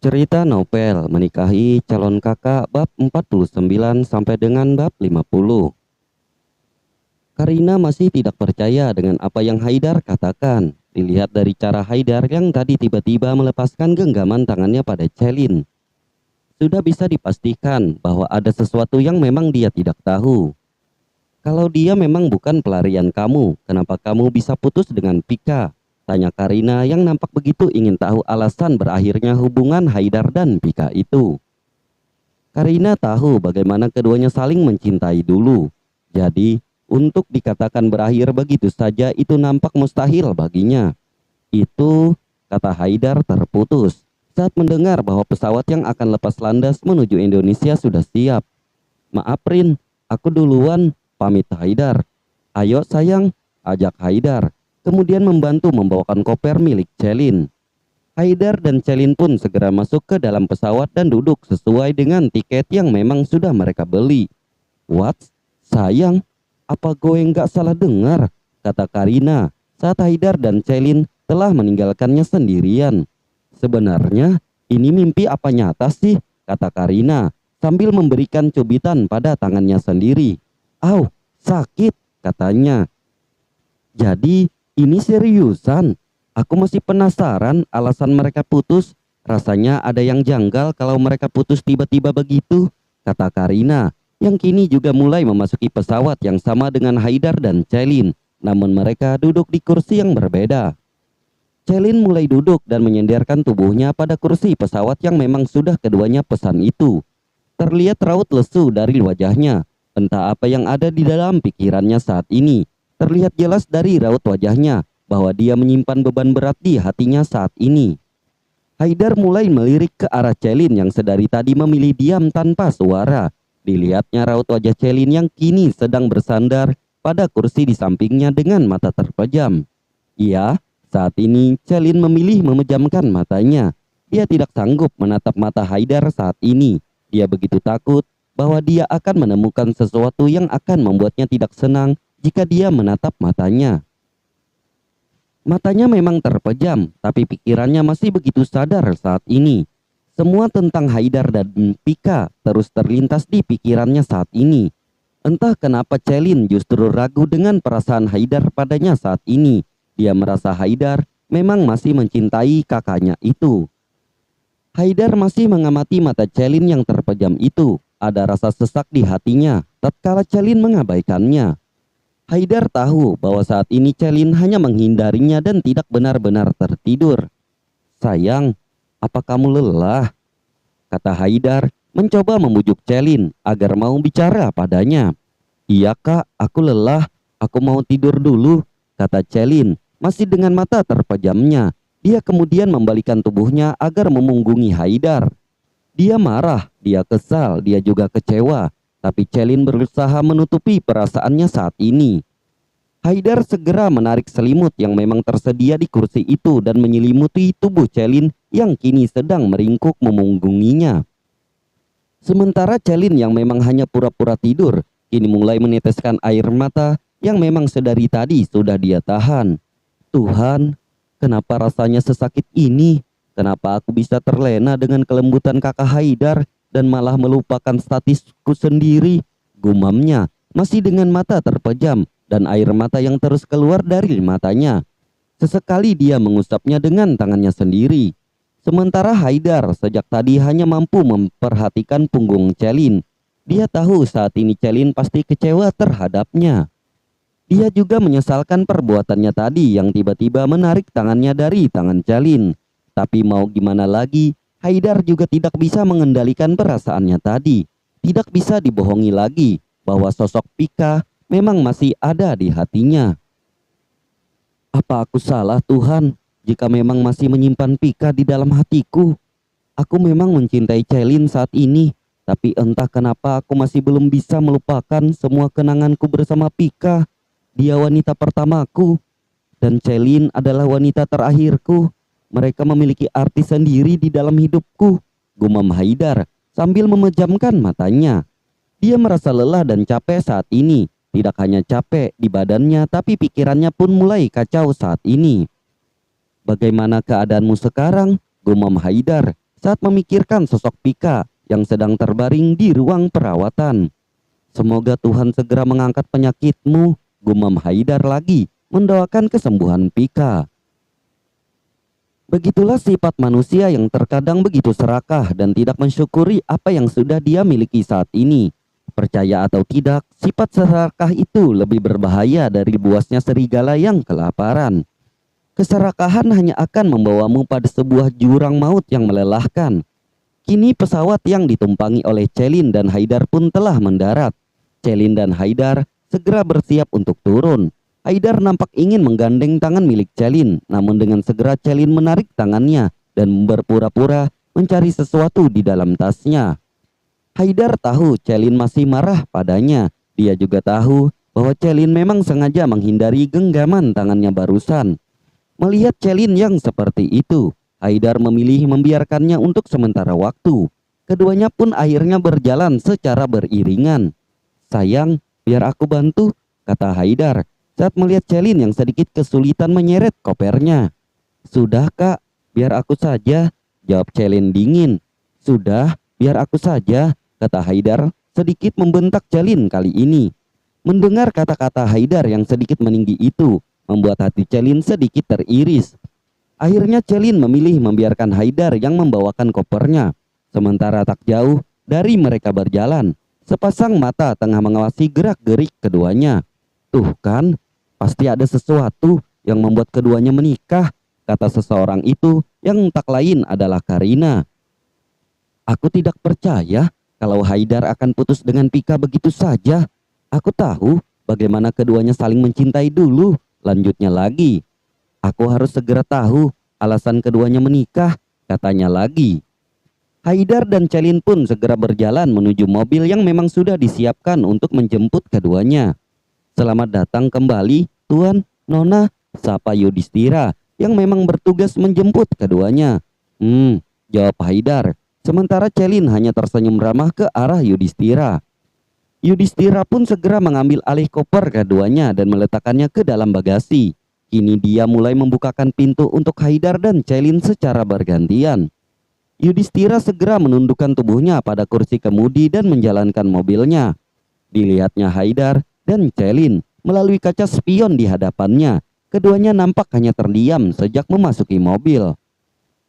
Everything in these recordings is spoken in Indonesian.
Cerita novel menikahi calon kakak bab 49 sampai dengan bab 50. Karina masih tidak percaya dengan apa yang Haidar katakan. Dilihat dari cara Haidar yang tadi tiba-tiba melepaskan genggaman tangannya pada Celin. Sudah bisa dipastikan bahwa ada sesuatu yang memang dia tidak tahu. Kalau dia memang bukan pelarian kamu, kenapa kamu bisa putus dengan Pika? Tanya Karina yang nampak begitu ingin tahu alasan berakhirnya hubungan Haidar dan Pika itu. Karina tahu bagaimana keduanya saling mencintai dulu. Jadi, untuk dikatakan berakhir begitu saja itu nampak mustahil baginya. Itu, kata Haidar terputus saat mendengar bahwa pesawat yang akan lepas landas menuju Indonesia sudah siap. Maaf Rin, aku duluan, pamit Haidar. Ayo sayang, ajak Haidar. Kemudian membantu membawakan koper milik Celin. Haidar dan Celin pun segera masuk ke dalam pesawat dan duduk sesuai dengan tiket yang memang sudah mereka beli. What? Sayang, apa gue nggak salah dengar? Kata Karina saat Haidar dan Celin telah meninggalkannya sendirian. Sebenarnya ini mimpi apa nyata sih? Kata Karina sambil memberikan cubitan pada tangannya sendiri. Au, sakit, katanya. Jadi ini seriusan? Aku masih penasaran alasan mereka putus. Rasanya ada yang janggal kalau mereka putus tiba-tiba begitu, kata Karina, yang kini juga mulai memasuki pesawat yang sama dengan Haidar dan Celin. Namun mereka duduk di kursi yang berbeda. Celin mulai duduk dan menyenderkan tubuhnya pada kursi pesawat yang memang sudah keduanya pesan itu. Terlihat raut lesu dari wajahnya. Entah apa yang ada di dalam pikirannya saat ini. Terlihat jelas dari raut wajahnya bahwa dia menyimpan beban berat di hatinya saat ini. Haidar mulai melirik ke arah Celin yang sedari tadi memilih diam tanpa suara. Dilihatnya raut wajah Celin yang kini sedang bersandar pada kursi di sampingnya dengan mata terpejam. Iya, saat ini Celin memilih memejamkan matanya. Dia tidak sanggup menatap mata Haidar saat ini. Dia begitu takut bahwa dia akan menemukan sesuatu yang akan membuatnya tidak senang jika dia menatap matanya. Matanya memang terpejam, tapi pikirannya masih begitu sadar saat ini. Semua tentang Haidar dan Pika terus terlintas di pikirannya saat ini. Entah kenapa Celin justru ragu dengan perasaan Haidar padanya saat ini. Dia merasa Haidar memang masih mencintai kakaknya itu. Haidar masih mengamati mata Celin yang terpejam itu. Ada rasa sesak di hatinya tatkala Celin mengabaikannya. Haidar tahu bahwa saat ini Celin hanya menghindarinya dan tidak benar-benar tertidur. Sayang, apa kamu lelah? Kata Haidar mencoba membujuk Celin agar mau bicara padanya. Iya kak, aku lelah, aku mau tidur dulu, kata Celin masih dengan mata terpejamnya. Dia kemudian membalikan tubuhnya agar memunggungi Haidar. Dia marah, dia kesal, dia juga kecewa. Tapi Celin berusaha menutupi perasaannya saat ini. Haidar segera menarik selimut yang memang tersedia di kursi itu dan menyelimuti tubuh Celin yang kini sedang meringkuk memunggunginya. Sementara Celin yang memang hanya pura-pura tidur, kini mulai meneteskan air mata yang memang sedari tadi sudah dia tahan. Tuhan, kenapa rasanya sesakit ini? Kenapa aku bisa terlena dengan kelembutan kakak Haidar dan malah melupakan statusku sendiri? Gumamnya masih dengan mata terpejam dan air mata yang terus keluar dari matanya. Sesekali dia mengusapnya dengan tangannya sendiri. Sementara Haidar sejak tadi hanya mampu memperhatikan punggung Celin. Dia tahu saat ini Celin pasti kecewa terhadapnya. Dia juga menyesalkan perbuatannya tadi yang tiba-tiba menarik tangannya dari tangan Celin. Tapi mau gimana lagi, Haidar juga tidak bisa mengendalikan perasaannya tadi. Tidak bisa dibohongi lagi bahwa sosok Pika memang masih ada di hatinya. Apa aku salah Tuhan jika memang masih menyimpan Pika di dalam hatiku? Aku memang mencintai Celin saat ini, tapi entah kenapa aku masih belum bisa melupakan semua kenanganku bersama Pika. Dia wanita pertamaku dan Celin adalah wanita terakhirku. Mereka memiliki arti sendiri di dalam hidupku, gumam Haidar sambil memejamkan matanya. Dia merasa lelah dan capek saat ini. Tidak hanya capek di badannya, tapi pikirannya pun mulai kacau saat ini. Bagaimana keadaanmu sekarang? Gumam Haidar saat memikirkan sosok Pika yang sedang terbaring di ruang perawatan. Semoga Tuhan segera mengangkat penyakitmu, gumam Haidar lagi, mendoakan kesembuhan Pika. Begitulah sifat manusia yang terkadang begitu serakah dan tidak mensyukuri apa yang sudah dia miliki saat ini. Percaya atau tidak, sifat serakah itu lebih berbahaya dari buasnya serigala yang kelaparan. Keserakahan hanya akan membawamu pada sebuah jurang maut yang melelahkan. Kini pesawat yang ditumpangi oleh Celin dan Haidar pun telah mendarat. Celin dan Haidar segera bersiap untuk turun. Haidar nampak ingin menggandeng tangan milik Celin, namun dengan segera Celin menarik tangannya dan berpura-pura mencari sesuatu di dalam tasnya. Haidar tahu Celin masih marah padanya. Dia juga tahu bahwa Celin memang sengaja menghindari genggaman tangannya barusan. Melihat Celin yang seperti itu, Haidar memilih membiarkannya untuk sementara waktu. Keduanya pun akhirnya berjalan secara beriringan. "Sayang, biar aku bantu," kata Haidar saat melihat Celin yang sedikit kesulitan menyeret kopernya. "Sudah kak, biar aku saja," jawab Celin dingin. "Sudah, biar aku saja," kata Haidar sedikit membentak Celin kali ini. Mendengar kata-kata Haidar yang sedikit meninggi itu, membuat hati Celin sedikit teriris. Akhirnya Celin memilih membiarkan Haidar yang membawakan kopernya. Sementara tak jauh dari mereka berjalan, sepasang mata tengah mengawasi gerak-gerik keduanya. "Tuh kan, pasti ada sesuatu yang membuat keduanya menikah," kata seseorang itu yang tak lain adalah Karina. "Aku tidak percaya kalau Haidar akan putus dengan Pika begitu saja. Aku tahu bagaimana keduanya saling mencintai dulu," lanjutnya lagi. "Aku harus segera tahu alasan keduanya menikah," katanya lagi. Haidar dan Celin pun segera berjalan menuju mobil yang memang sudah disiapkan untuk menjemput keduanya. "Selamat datang kembali, Tuan, Nona," sapa Yudhistira yang memang bertugas menjemput keduanya. Jawab Haidar. Sementara Celin hanya tersenyum ramah ke arah Yudhistira. Yudhistira pun segera mengambil alih koper keduanya dan meletakkannya ke dalam bagasi. Kini dia mulai membukakan pintu untuk Haidar dan Celin secara bergantian. Yudhistira segera menundukkan tubuhnya pada kursi kemudi dan menjalankan mobilnya. Dilihatnya Haidar dan Celin melalui kaca spion di hadapannya. Keduanya nampak hanya terdiam sejak memasuki mobil.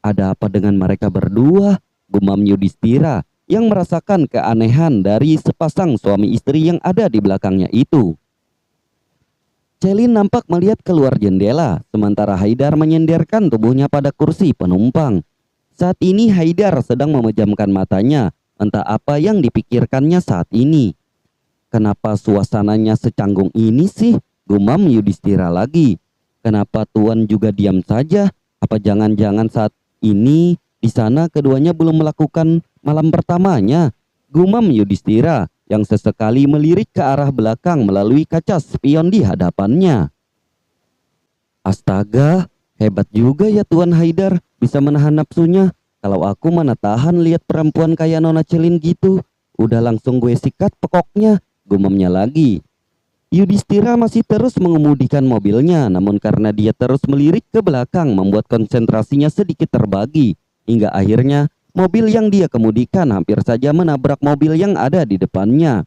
"Ada apa dengan mereka berdua?" gumam Yudhistira yang merasakan keanehan dari sepasang suami istri yang ada di belakangnya itu. Celin nampak melihat keluar jendela, sementara Haidar menyenderkan tubuhnya pada kursi penumpang. Saat ini Haidar sedang memejamkan matanya, entah apa yang dipikirkannya saat ini. "Kenapa suasananya secanggung ini sih?" gumam Yudhistira lagi. "Kenapa Tuan juga diam saja? Apa jangan-jangan saat ini di sana keduanya belum melakukan malam pertamanya?" gumam Yudhistira yang sesekali melirik ke arah belakang melalui kaca spion di hadapannya. "Astaga, hebat juga ya Tuan Haidar bisa menahan nafsunya. Kalau aku mana tahan lihat perempuan kayak Nona Celin gitu. Udah langsung gue sikat pokoknya," gumamnya lagi. Yudhistira masih terus mengemudikan mobilnya, namun karena dia terus melirik ke belakang membuat konsentrasinya sedikit terbagi. Hingga akhirnya mobil yang dia kemudikan hampir saja menabrak mobil yang ada di depannya.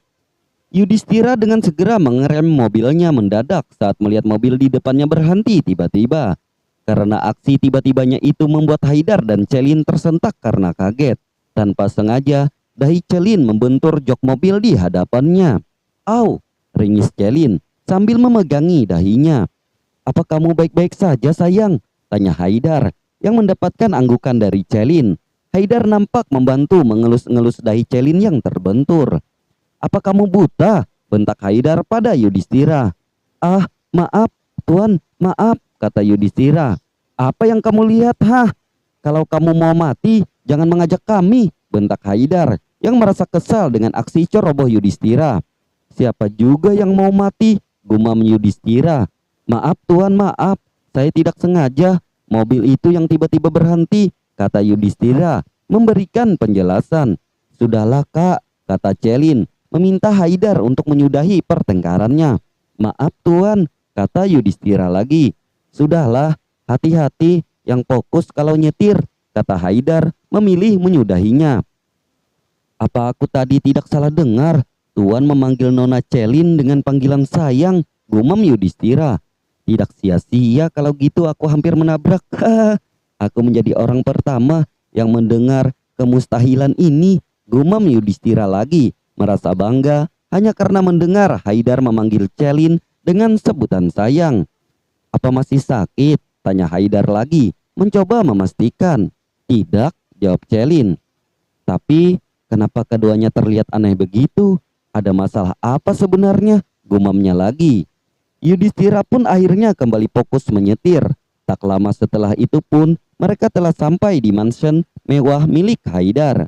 Yudhistira dengan segera mengerem mobilnya mendadak saat melihat mobil di depannya berhenti tiba-tiba. Karena aksi tiba-tibanya itu membuat Haidar dan Celin tersentak karena kaget. Tanpa sengaja, dahi Celin membentur jok mobil di hadapannya. "Au!" ringis Celin sambil memegangi dahinya. "Apa kamu baik-baik saja sayang?" tanya Haidar yang mendapatkan anggukan dari Celin. Haidar nampak membantu mengelus-ngelus dahi Celin yang terbentur. "Apa kamu buta?" bentak Haidar pada Yudhistira. "Ah, maaf, Tuan, maaf," kata Yudhistira. "Apa yang kamu lihat, hah? Kalau kamu mau mati, jangan mengajak kami," bentak Haidar yang merasa kesal dengan aksi ceroboh Yudhistira. "Siapa juga yang mau mati?" gumam Yudhistira. "Maaf Tuan, maaf, saya tidak sengaja. Mobil itu yang tiba-tiba berhenti," kata Yudhistira memberikan penjelasan. "Sudahlah kak," kata Celin meminta Haidar untuk menyudahi pertengkarannya. "Maaf Tuan," kata Yudhistira lagi. "Sudahlah, hati-hati, yang fokus kalau nyetir," kata Haidar memilih menyudahinya. Apa aku tadi tidak salah dengar? Tuan memanggil Nona Celin dengan panggilan sayang, gumam Yudhistira. Tidak sia-sia kalau gitu aku hampir menabrak. Aku menjadi orang pertama yang mendengar kemustahilan ini, gumam Yudhistira lagi, merasa bangga hanya karena mendengar Haidar memanggil Celin dengan sebutan sayang. Apa masih sakit? Tanya Haidar lagi, mencoba memastikan. Tidak, jawab Celin. Tapi kenapa keduanya terlihat aneh begitu? Ada masalah apa sebenarnya? Gumamnya lagi. Yudhistira pun akhirnya kembali fokus menyetir. Tak lama setelah itu pun mereka telah sampai di mansion mewah milik Haidar.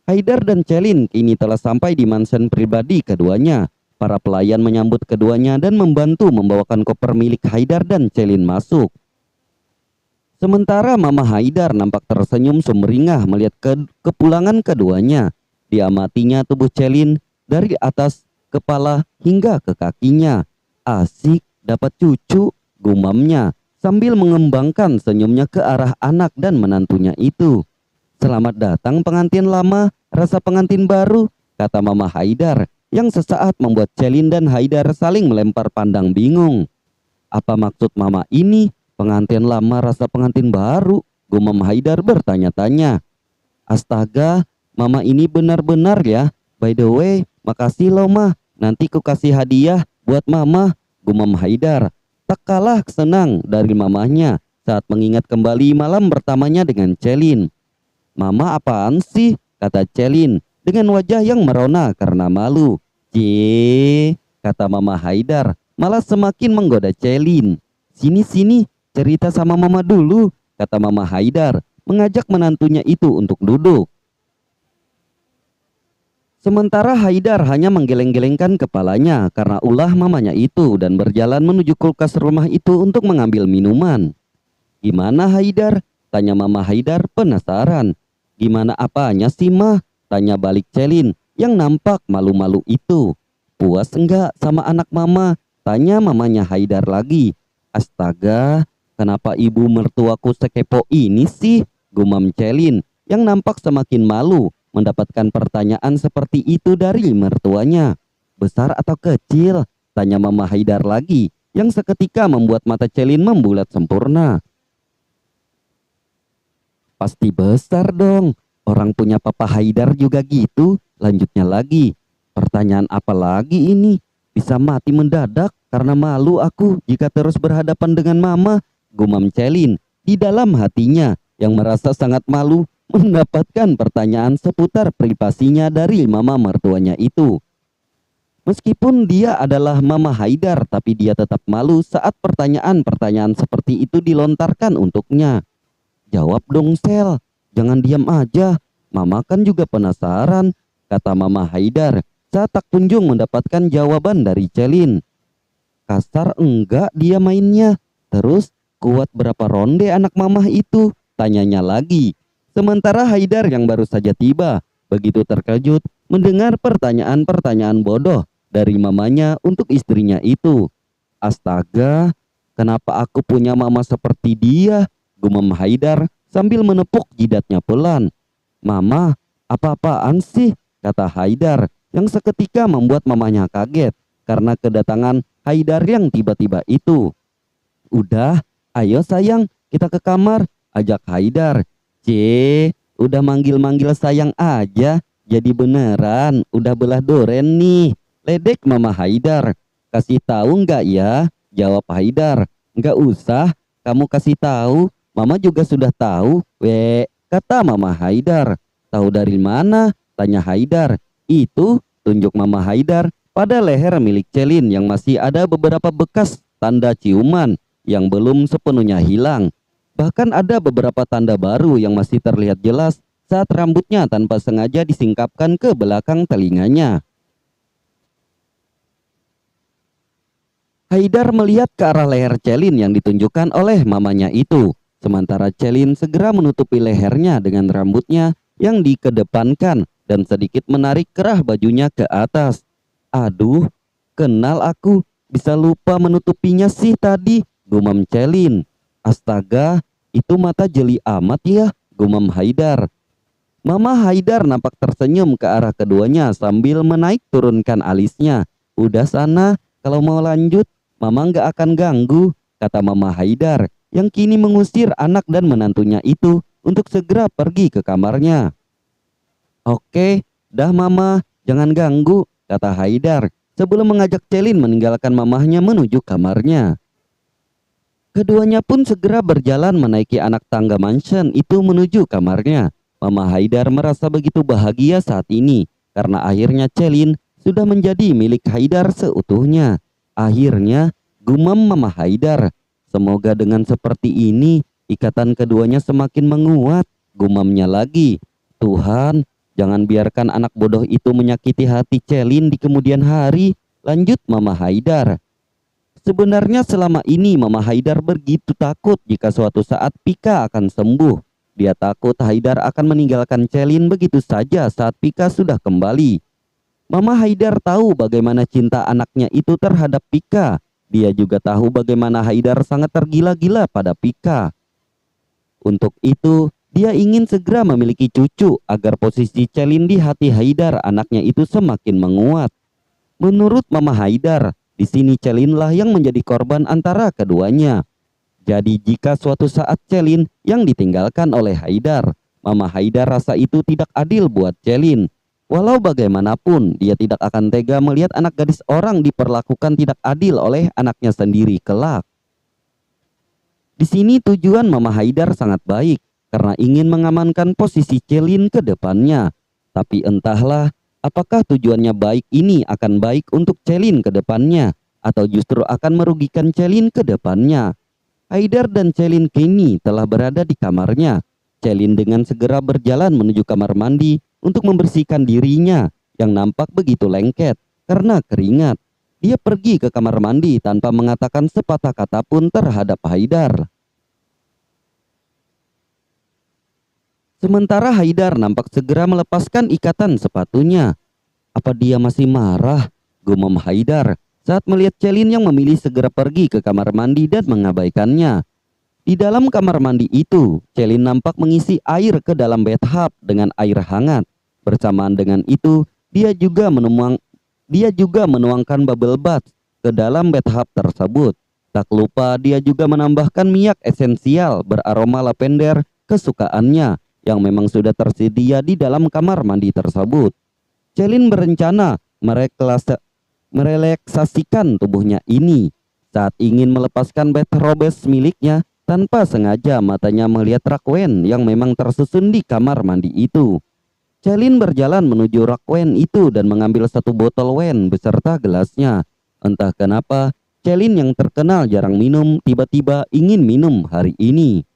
Haidar dan Celin kini telah sampai di mansion pribadi keduanya. Para pelayan menyambut keduanya dan membantu membawakan koper milik Haidar dan Celin masuk. Sementara Mama Haidar nampak tersenyum sumringah melihat kepulangan keduanya. Diamatinya tubuh Celin dari atas kepala hingga ke kakinya. Asik dapat cucu, gumamnya sambil mengembangkan senyumnya ke arah anak dan menantunya itu. Selamat datang pengantin lama, rasa pengantin baru, kata Mama Haidar yang sesaat membuat Celin dan Haidar saling melempar pandang bingung. Apa maksud Mama ini? Pengantin lama rasa pengantin baru, gumam Haidar bertanya-tanya. Astaga, Mama ini benar-benar ya. By the way, makasih loh Mah, nanti ku kasih hadiah buat Mama, gumam Haidar. Tak kalah senang dari mamanya saat mengingat kembali malam pertamanya dengan Celin. Mama apaan sih? Kata Celin dengan wajah yang merona karena malu. Kata Mama Haidar malah semakin menggoda Celin. Sini, cerita sama Mama dulu, kata Mama Haidar mengajak menantunya itu untuk duduk. Sementara Haidar hanya menggeleng-gelengkan kepalanya karena ulah mamanya itu dan berjalan menuju kulkas rumah itu untuk mengambil minuman. Gimana Haidar? Tanya Mama Haidar penasaran. Gimana apanya sih Mah? Tanya balik Celin yang nampak malu-malu itu. Puas enggak sama anak Mama? Tanya mamanya Haidar lagi. Astaga, kenapa ibu mertuaku sekepo ini sih? Gumam Celin yang nampak semakin malu mendapatkan pertanyaan seperti itu dari mertuanya. Besar atau kecil? Tanya Mama Haidar lagi yang seketika membuat mata Celin membulat sempurna. Pasti besar dong. Orang punya Papa Haidar juga gitu. Lanjutnya lagi. Pertanyaan apa lagi ini? Bisa mati mendadak karena malu aku jika terus berhadapan dengan Mama, gumam Celin di dalam hatinya yang merasa sangat malu mendapatkan pertanyaan seputar privasinya dari Mama mertuanya itu. Meskipun dia adalah Mama Haidar, tapi dia tetap malu saat pertanyaan-pertanyaan seperti itu dilontarkan untuknya. Jawab dong Sel, jangan diam aja. Mama kan juga penasaran, kata Mama Haidar saat tak kunjung mendapatkan jawaban dari Celin. Kasar enggak dia mainnya. Terus kuat berapa ronde anak Mama itu? Tanyanya lagi. Sementara Haidar yang baru saja tiba begitu terkejut mendengar pertanyaan-pertanyaan bodoh dari mamanya untuk istrinya itu. Astaga, kenapa aku punya mama seperti dia? Gumam Haidar sambil menepuk jidatnya pelan. Mama, apa-apaan sih? Kata Haidar yang seketika membuat mamanya kaget karena kedatangan Haidar yang tiba-tiba itu. Udah, ayo sayang, kita ke kamar, ajak Haidar. Udah manggil-manggil sayang aja, jadi beneran udah belah duren nih. Ledek Mama Haidar. Kasih tahu nggak ya? Jawab Haidar. Nggak usah, kamu kasih tahu. Mama juga sudah tahu. Kata Mama Haidar. Tahu dari mana? Tanya Haidar. Itu, tunjuk Mama Haidar pada leher milik Celin yang masih ada beberapa bekas tanda ciuman yang belum sepenuhnya hilang. Bahkan ada beberapa tanda baru yang masih terlihat jelas saat rambutnya tanpa sengaja disingkapkan ke belakang telinganya. Haidar melihat ke arah leher Celin yang ditunjukkan oleh mamanya itu. Sementara Celin segera menutupi lehernya dengan rambutnya yang dikedepankan dan sedikit menarik kerah bajunya ke atas. Aduh, kenal aku, bisa lupa menutupinya sih tadi, gumam Celin. Astaga, itu mata jeli amat ya, gumam Haidar. Mama Haidar nampak tersenyum ke arah keduanya sambil menaik turunkan alisnya. Udah sana, kalau mau lanjut, Mama nggak akan ganggu, kata Mama Haidar yang kini mengusir anak dan menantunya itu untuk segera pergi ke kamarnya. Oke, dah Mama, jangan ganggu, kata Haidar sebelum mengajak Celin meninggalkan mamahnya menuju kamarnya. Keduanya pun segera berjalan menaiki anak tangga mansion itu menuju kamarnya. Mama Haidar merasa begitu bahagia saat ini karena akhirnya Celin sudah menjadi milik Haidar seutuhnya. Akhirnya, gumam Mama Haidar, semoga dengan seperti ini ikatan keduanya semakin menguat. Gumamnya lagi, Tuhan, jangan biarkan anak bodoh itu menyakiti hati Celin di kemudian hari. Lanjut Mama Haidar. Sebenarnya selama ini Mama Haidar begitu takut jika suatu saat Pika akan sembuh. Dia takut Haidar akan meninggalkan Celin begitu saja saat Pika sudah kembali. Mama Haidar tahu bagaimana cinta anaknya itu terhadap Pika. Dia juga tahu bagaimana Haidar sangat tergila-gila pada Pika. Untuk itu, dia ingin segera memiliki cucu agar posisi Celin di hati Haidar anaknya itu semakin menguat. Menurut Mama Haidar, di sini Celinlah yang menjadi korban antara keduanya. Jadi jika suatu saat Celin yang ditinggalkan oleh Haidar, Mama Haidar rasa itu tidak adil buat Celin. Walau bagaimanapun, dia tidak akan tega melihat anak gadis orang diperlakukan tidak adil oleh anaknya sendiri kelak. Di sini tujuan Mama Haidar sangat baik karena ingin mengamankan posisi Celin ke depannya. Tapi entahlah, apakah tujuannya baik ini akan baik untuk Celin ke depannya atau justru akan merugikan Celin ke depannya. Haidar dan Celin kini telah berada di kamarnya. Celin dengan segera berjalan menuju kamar mandi untuk membersihkan dirinya yang nampak begitu lengket karena keringat. Dia pergi ke kamar mandi tanpa mengatakan sepatah kata pun terhadap Haidar. Sementara Haidar nampak segera melepaskan ikatan sepatunya. Apa dia masih marah? Gumam Haidar saat melihat Celin yang memilih segera pergi ke kamar mandi dan mengabaikannya. Di dalam kamar mandi itu, Celin nampak mengisi air ke dalam bathtub dengan air hangat. Bersamaan dengan itu, dia juga menuangkan bubble bath ke dalam bathtub tersebut. Tak lupa dia juga menambahkan minyak esensial beraroma lavender kesukaannya yang memang sudah tersedia di dalam kamar mandi tersebut. Celin berencana merelaksasikan tubuhnya ini saat ingin melepaskan bathrobes miliknya. Tanpa sengaja matanya melihat rakwen yang memang tersusun di kamar mandi itu. Celin berjalan menuju rakwen itu dan mengambil satu botol wine beserta gelasnya. Entah kenapa, Celin yang terkenal jarang minum tiba-tiba ingin minum hari ini.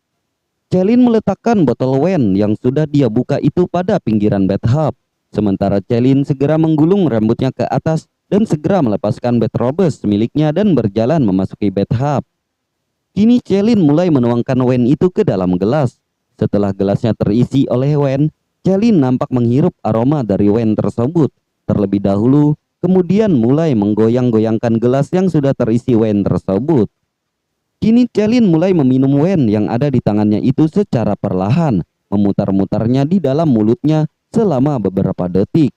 Celin meletakkan botol wine yang sudah dia buka itu pada pinggiran bathtub. Sementara Celin segera menggulung rambutnya ke atas dan segera melepaskan bathrobes miliknya dan berjalan memasuki bathtub. Kini Celin mulai menuangkan wine itu ke dalam gelas. Setelah gelasnya terisi oleh wine, Celin nampak menghirup aroma dari wine tersebut terlebih dahulu, kemudian mulai menggoyang-goyangkan gelas yang sudah terisi wine tersebut. Kini Celin mulai meminum wine yang ada di tangannya itu secara perlahan, memutar-mutarnya di dalam mulutnya selama beberapa detik.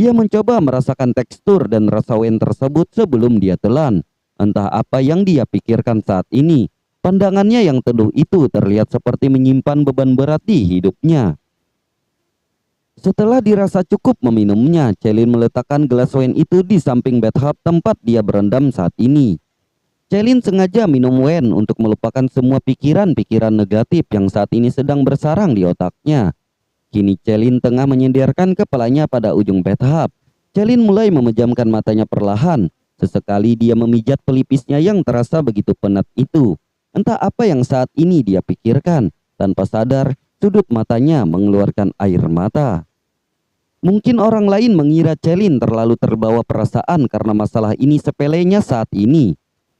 Dia mencoba merasakan tekstur dan rasa wine tersebut sebelum dia telan. Entah apa yang dia pikirkan saat ini. Pandangannya yang teduh itu terlihat seperti menyimpan beban berat di hidupnya. Setelah dirasa cukup meminumnya, Celin meletakkan gelas wine itu di samping bathtub tempat dia berendam saat ini. Celin sengaja minum wine untuk melupakan semua pikiran-pikiran negatif yang saat ini sedang bersarang di otaknya. Kini Celin tengah menyenderkan kepalanya pada ujung bathtub. Celin mulai memejamkan matanya perlahan. Sesekali dia memijat pelipisnya yang terasa begitu penat itu. Entah apa yang saat ini dia pikirkan. Tanpa sadar, sudut matanya mengeluarkan air mata. Mungkin orang lain mengira Celin terlalu terbawa perasaan karena masalah ini sepelenya saat ini.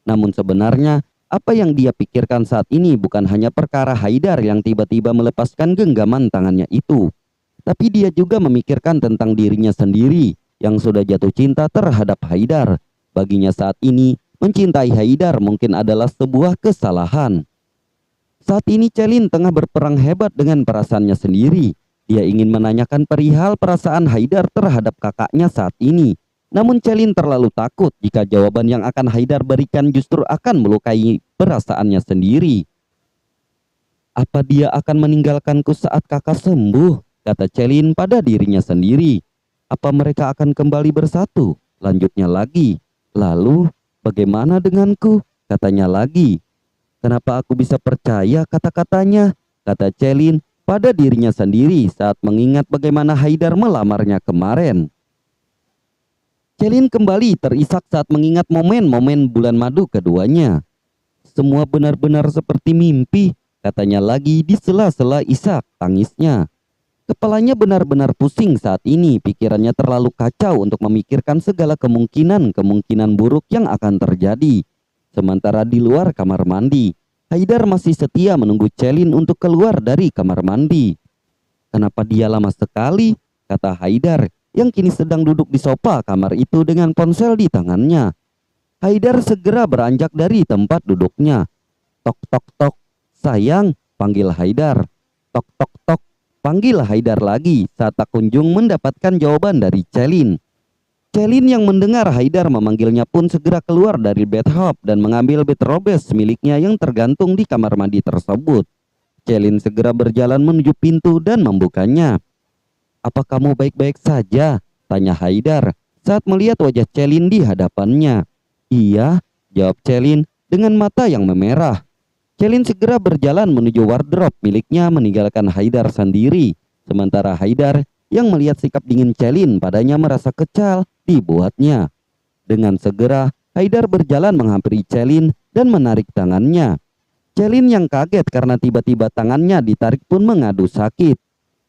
Namun sebenarnya, apa yang dia pikirkan saat ini bukan hanya perkara Haidar yang tiba-tiba melepaskan genggaman tangannya itu. Tapi dia juga memikirkan tentang dirinya sendiri yang sudah jatuh cinta terhadap Haidar. Baginya saat ini, mencintai Haidar mungkin adalah sebuah kesalahan. Saat ini Celin tengah berperang hebat dengan perasaannya sendiri. Dia ingin menanyakan perihal perasaan Haidar terhadap kakaknya saat ini. Namun Celin terlalu takut jika jawaban yang akan Haidar berikan justru akan melukai perasaannya sendiri. Apa dia akan meninggalkanku saat kakak sembuh? Kata Celin pada dirinya sendiri. Apa mereka akan kembali bersatu? Lanjutnya lagi. Lalu, bagaimana denganku? Katanya lagi. Kenapa aku bisa percaya kata-katanya? Kata Celin pada dirinya sendiri saat mengingat bagaimana Haidar melamarnya kemarin. Celin kembali terisak saat mengingat momen-momen bulan madu keduanya. Semua benar-benar seperti mimpi, katanya lagi di sela-sela isak tangisnya. Kepalanya benar-benar pusing saat ini, pikirannya terlalu kacau untuk memikirkan segala kemungkinan buruk yang akan terjadi. Sementara di luar kamar mandi, Haidar masih setia menunggu Celin untuk keluar dari kamar mandi. Kenapa dia lama sekali? Kata Haidar yang kini sedang duduk di sofa kamar itu dengan ponsel di tangannya. Haidar segera beranjak dari tempat duduknya. Tok tok tok, sayang, panggil Haidar. Tok tok tok, panggil Haidar lagi saat tak kunjung mendapatkan jawaban dari Celin. Celin yang mendengar Haidar memanggilnya pun segera keluar dari bathtub dan mengambil bed robes miliknya yang tergantung di kamar mandi tersebut. Celin segera berjalan menuju pintu dan membukanya. Apa kamu baik-baik saja? Tanya Haidar saat melihat wajah Celin di hadapannya. Iya, jawab Celin dengan mata yang memerah. Celin segera berjalan menuju wardrobe miliknya meninggalkan Haidar sendiri. Sementara Haidar yang melihat sikap dingin Celin padanya merasa kecil dibuatnya. Dengan segera Haidar berjalan menghampiri Celin dan menarik tangannya. Celin yang kaget karena tiba-tiba tangannya ditarik pun mengadu sakit.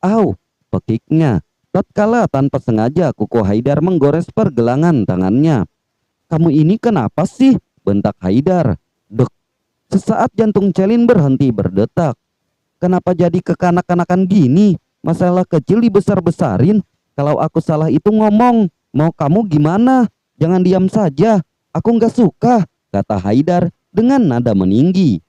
Au, pekiknya. Tatkala tanpa sengaja kuku Haidar menggores pergelangan tangannya. Kamu ini kenapa sih? Bentak Haidar. Dek. Sesaat jantung Celin berhenti berdetak. Kenapa jadi kekanak-kanakan gini? Masalah kecil dibesar-besarin. Kalau aku salah itu ngomong. Mau kamu gimana? Jangan diam saja. Aku nggak suka, kata Haidar dengan nada meninggi.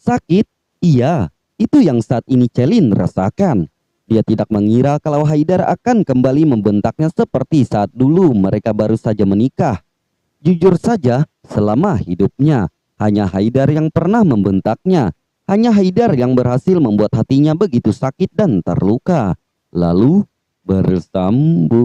Sakit? Iya, itu yang saat ini Celin rasakan. Dia tidak mengira kalau Haidar akan kembali membentaknya seperti saat dulu mereka baru saja menikah. Jujur saja, selama hidupnya, hanya Haidar yang pernah membentaknya. Hanya Haidar yang berhasil membuat hatinya begitu sakit dan terluka. Lalu bersambung.